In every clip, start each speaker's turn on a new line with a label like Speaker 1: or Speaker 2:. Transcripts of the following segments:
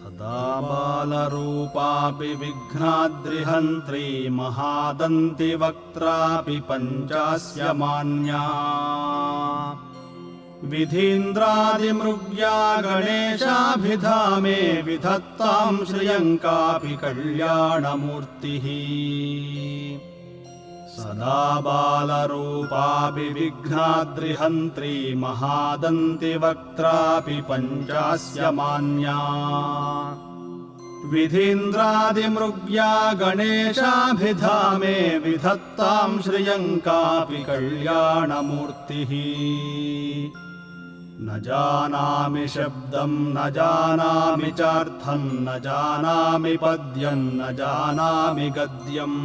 Speaker 1: सदा बालरूपापि विघ्नाद्रिहन्त्री महादन्तिवक्त्रापि पञ्चास्य मान्या विधीन्द्रादिमृग्या गणेशाभिधामे विधत्तां श्रियङ्कापि कल्याणमूर्तिः सदा बालरूपापि विघ्नाद्रिहन्त्री महादन्तिवक्त्रापि पञ्चास्य मान्या विधीन्द्रादिमृग्या गणेशाभिधामे विधत्तां श्रियङ्कापि कल्याणमूर्तिः न जानामि शब्दं न जानामि चार्थं न जानामि पद्यं न जानामि गद्यम्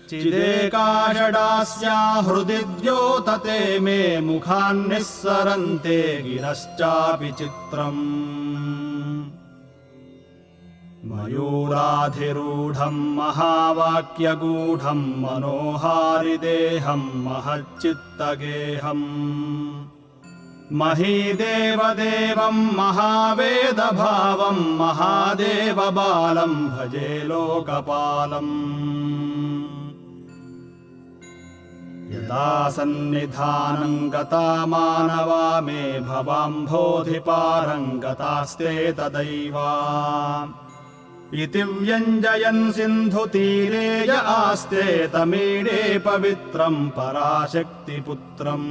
Speaker 1: चिदेकाषडास्या हृदि द्योतते मे मुखान्निस्सरन्ते गिरश्चापि चित्रम् मयूराधिरूढं महावाक्यगूढं मनोहारिदेहं महच्चित्तगेहम् महीदेवदेवं महावेदभावं महादेवबालं भजे लोकपालम् यदा सन्निधानं गता मानवा मे भवाम्भोधिपारं गतास्ते तदैवा इति व्यञ्जयन् सिन्धुतीरे य आस्ते तमीडे पवित्रं पराशक्तिपुत्रम्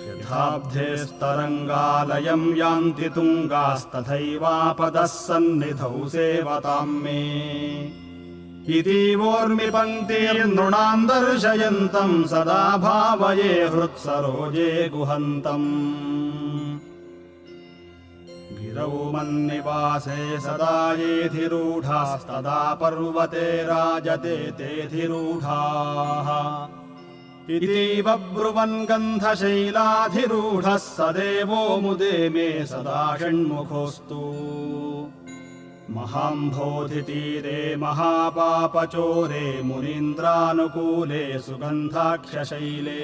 Speaker 1: यथाब्धेस्तरङ्गालयं यान्ति तुङ्गास्तथैवापदः सन्निधौ सेवतां मे इतीवोर्मिपङ्क्तिर्नृणां दर्शयन्तं सदा भावये हृत्सरोजे गुहन्तम् गिरौ मन्निवासे सदा येऽधिरूढास्तदा पर्वते राजते तेऽधिरूढाः इतीव ब्रुवन् गन्धशैलाधिरूढः स देवो मुदे मे सदा षण्मुखोऽस्तु महाम्भोधितीरे महापापचोरे मुनीन्द्रानुकूले सुगन्धाख्यशैले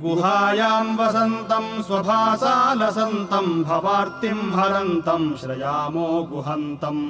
Speaker 1: गुहायां वसन्तं स्वभासालसन्तं भवार्तिं हरन्तं श्रयामो गुहन्तम्